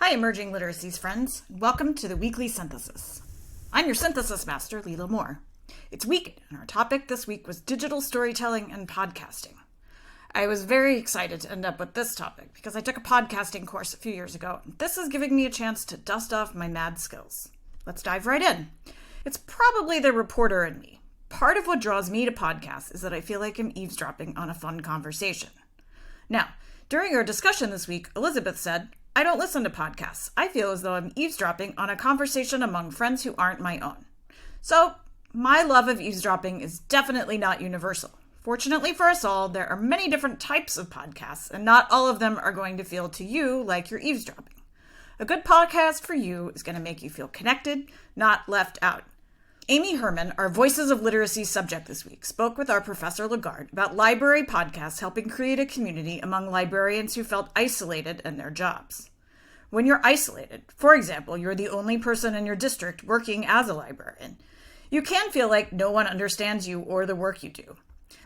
Hi, Emerging Literacies friends. Welcome to the Weekly Synthesis. I'm your Synthesis Master, Lela Moore. It's weekend, and our topic this week was digital storytelling and podcasting. I was very excited to end up with this topic because I took a podcasting course a few years ago, and this is giving me a chance to dust off my mad skills. Let's dive right in. It's probably the reporter in me. Part of what draws me to podcasts is that I feel like I'm eavesdropping on a fun conversation. Now, during our discussion this week, Elizabeth said, I don't listen to podcasts. I feel as though I'm eavesdropping on a conversation among friends who aren't my own. So, my love of eavesdropping is definitely not universal. Fortunately for us all, there are many different types of podcasts, and not all of them are going to feel to you like you're eavesdropping. A good podcast for you is going to make you feel connected, not left out. Amy Herman, our Voices of Literacy subject this week, spoke with our Professor LaGarde about library podcasts helping create a community among librarians who felt isolated in their jobs. When you're isolated, for example, you're the only person in your district working as a librarian, you can feel like no one understands you or the work you do.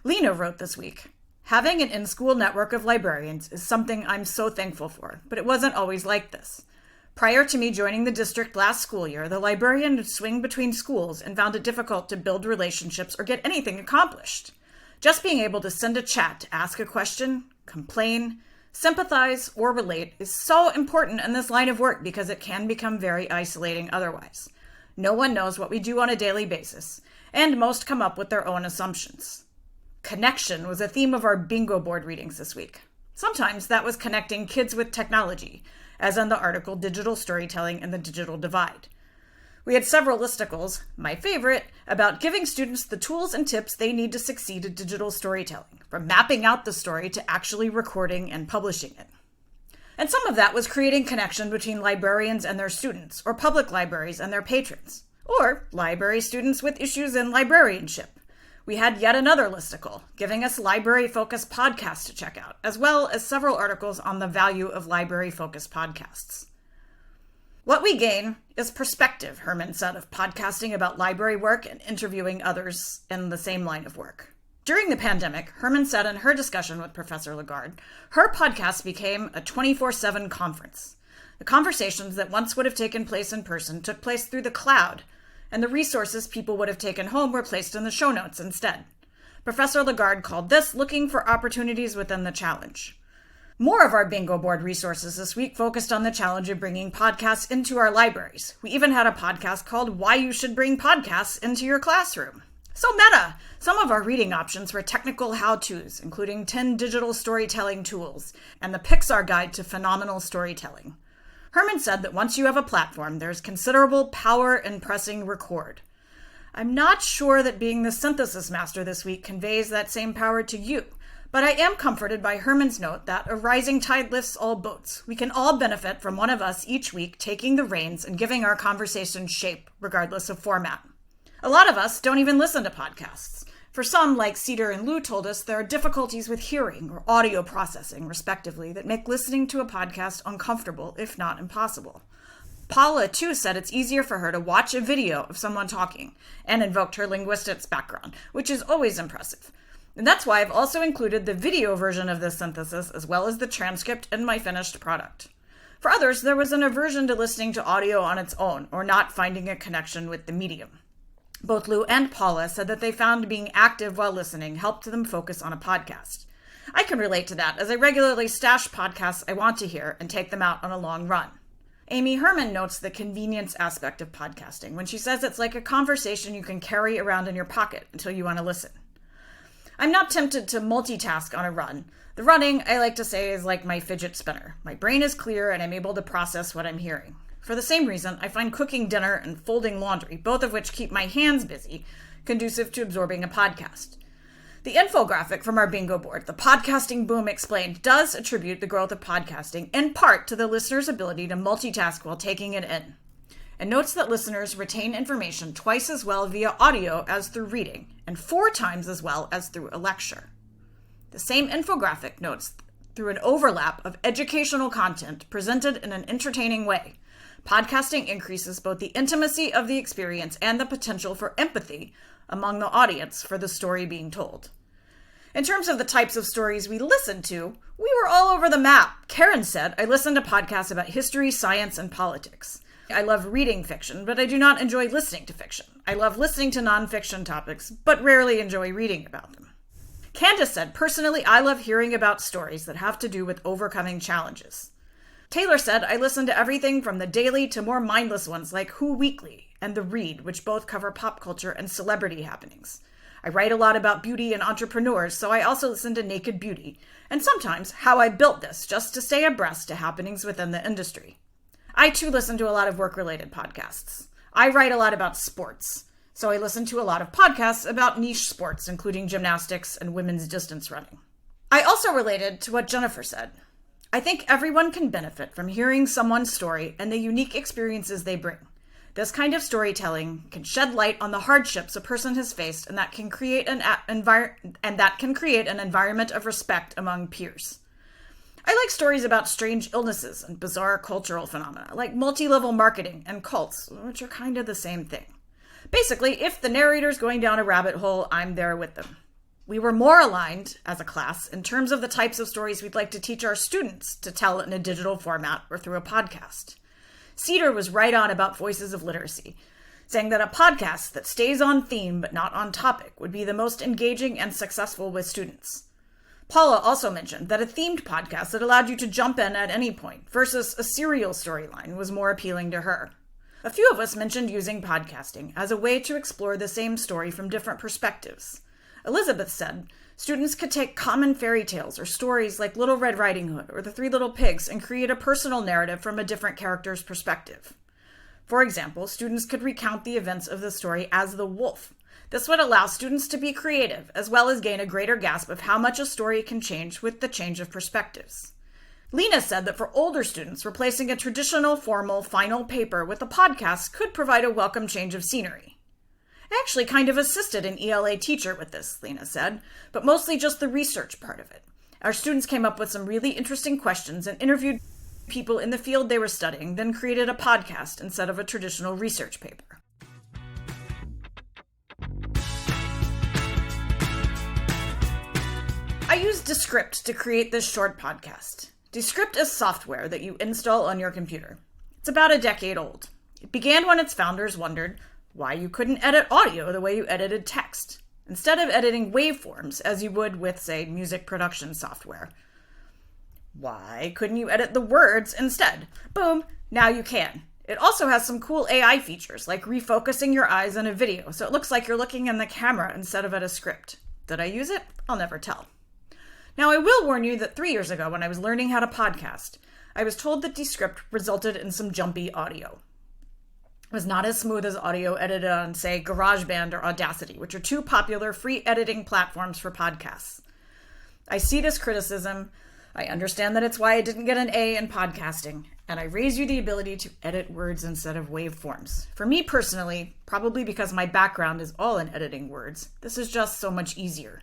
Lena wrote this week, having an in-school network of librarians is something I'm so thankful for, but it wasn't always like this. Prior to me joining the district last school year, the librarian would swing between schools and found it difficult to build relationships or get anything accomplished. Just being able to send a chat to ask a question, complain, sympathize, or relate is so important in this line of work because it can become very isolating otherwise. No one knows what we do on a daily basis, and most come up with their own assumptions. Connection was a theme of our bingo board readings this week. Sometimes that was connecting kids with technology, as in the article Digital Storytelling and the Digital Divide. We had several listicles, my favorite, about giving students the tools and tips they need to succeed at digital storytelling, from mapping out the story to actually recording and publishing it. And some of that was creating connection between librarians and their students, or public libraries and their patrons, or library students with issues in librarianship. We had yet another listicle, giving us library-focused podcasts to check out, as well as several articles on the value of library-focused podcasts. What we gain is perspective, Herman said, of podcasting about library work and interviewing others in the same line of work. During the pandemic, Herman said in her discussion with Professor LaGarde, her podcast became a 24/7 conference. The conversations that once would have taken place in person took place through the cloud, and the resources people would have taken home were placed in the show notes instead. Professor LaGarde called this looking for opportunities within the challenge. More of our bingo board resources this week focused on the challenge of bringing podcasts into our libraries. We even had a podcast called Why You Should Bring Podcasts into Your Classroom. So meta! Some of our reading options were technical how-tos, including 10 digital storytelling tools and the Pixar Guide to Phenomenal Storytelling. Herman said that once you have a platform, there's considerable power in pressing record. I'm not sure that being the synthesis master this week conveys that same power to you, but I am comforted by Herman's note that a rising tide lifts all boats. We can all benefit from one of us each week taking the reins and giving our conversation shape, regardless of format. A lot of us don't even listen to podcasts. For some, like Cedar and Lou told us, there are difficulties with hearing or audio processing, respectively, that make listening to a podcast uncomfortable, if not impossible. Paula, too, said it's easier for her to watch a video of someone talking, and invoked her linguistics background, which is always impressive. And that's why I've also included the video version of this synthesis, as well as the transcript in my finished product. For others, there was an aversion to listening to audio on its own, or not finding a connection with the medium. Both Lou and Paula said that they found being active while listening helped them focus on a podcast. I can relate to that, as I regularly stash podcasts I want to hear and take them out on a long run. Amy Herman notes the convenience aspect of podcasting when she says it's like a conversation you can carry around in your pocket until you want to listen. I'm not tempted to multitask on a run. The running, I like to say, is like my fidget spinner. My brain is clear and I'm able to process what I'm hearing. For the same reason, I find cooking dinner and folding laundry, both of which keep my hands busy, conducive to absorbing a podcast. The infographic from our bingo board, The Podcasting Boom Explained, does attribute the growth of podcasting in part to the listener's ability to multitask while taking it in, and notes that listeners retain information twice as well via audio as through reading, and 4 times as well as through a lecture. The same infographic notes through an overlap of educational content presented in an entertaining way, podcasting increases both the intimacy of the experience and the potential for empathy among the audience for the story being told. In terms of the types of stories we listen to, we were all over the map. Karen said, I listen to podcasts about history, science, and politics. I love reading fiction, but I do not enjoy listening to fiction. I love listening to nonfiction topics, but rarely enjoy reading about them. Candace said, personally, I love hearing about stories that have to do with overcoming challenges. Taylor said, I listen to everything from the daily to more mindless ones like Who Weekly and The Read, which both cover pop culture and celebrity happenings. I write a lot about beauty and entrepreneurs, so I also listen to Naked Beauty, and sometimes How I Built This, just to stay abreast to happenings within the industry. I too listen to a lot of work-related podcasts. I write a lot about sports, so I listen to a lot of podcasts about niche sports, including gymnastics and women's distance running. I also related to what Jennifer said. I think everyone can benefit from hearing someone's story and the unique experiences they bring. This kind of storytelling can shed light on the hardships a person has faced, and that can create an environment of respect among peers. I like stories about strange illnesses and bizarre cultural phenomena, like multi-level marketing and cults, which are kind of the same thing. Basically, if the narrator's going down a rabbit hole, I'm there with them. We were more aligned as a class in terms of the types of stories we'd like to teach our students to tell in a digital format or through a podcast. Cedar was right on about Voices of Literacy, saying that a podcast that stays on theme but not on topic would be the most engaging and successful with students. Paula also mentioned that a themed podcast that allowed you to jump in at any point versus a serial storyline was more appealing to her. A few of us mentioned using podcasting as a way to explore the same story from different perspectives. Elizabeth said students could take common fairy tales or stories like Little Red Riding Hood or The Three Little Pigs and create a personal narrative from a different character's perspective. For example, students could recount the events of the story as the wolf. This would allow students to be creative, as well as gain a greater grasp of how much a story can change with the change of perspectives. Lena said that for older students, replacing a traditional formal final paper with a podcast could provide a welcome change of scenery. I actually kind of assisted an ELA teacher with this, Lena said, but mostly just the research part of it. Our students came up with some really interesting questions and interviewed people in the field they were studying, then created a podcast instead of a traditional research paper. I used Descript to create this short podcast. Descript is software that you install on your computer. It's about a decade old. It began when its founders wondered why you couldn't edit audio the way you edited text, instead of editing waveforms as you would with, say, music production software. Why couldn't you edit the words instead? Boom, now you can. It also has some cool AI features, like refocusing your eyes on a video, so it looks like you're looking in the camera instead of at a script. Did I use it? I'll never tell. Now, I will warn you that 3 years ago, when I was learning how to podcast, I was told that Descript resulted in some jumpy audio. It was not as smooth as audio edited on, say, GarageBand or Audacity, which are two popular free editing platforms for podcasts. I see this criticism. I understand that it's why I didn't get an A in podcasting, and I raise you the ability to edit words instead of waveforms. For me personally, probably because my background is all in editing words, this is just so much easier.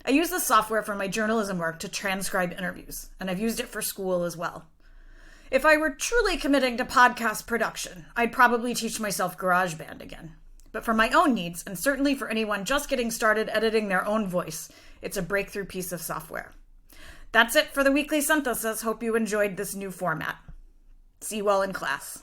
I use this software for my journalism work to transcribe interviews, and I've used it for school as well. If I were truly committing to podcast production, I'd probably teach myself GarageBand again. But for my own needs, and certainly for anyone just getting started editing their own voice, it's a breakthrough piece of software. That's it for the weekly synthesis. Hope you enjoyed this new format. See you all in class.